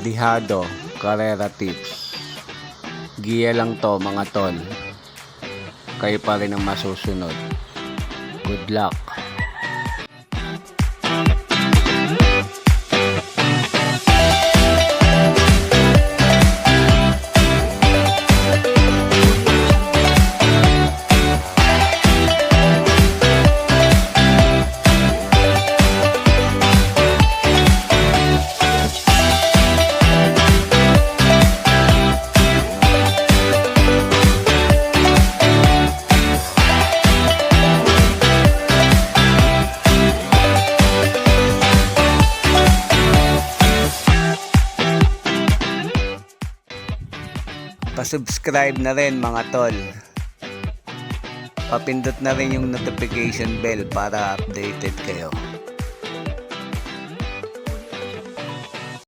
Dihado Carrera Tips. Giya lang to mga tol. Kayo pa rin ang masusunod. Good luck. Pa-subscribe na rin mga tol. Papindot na rin yung notification bell para updated kayo.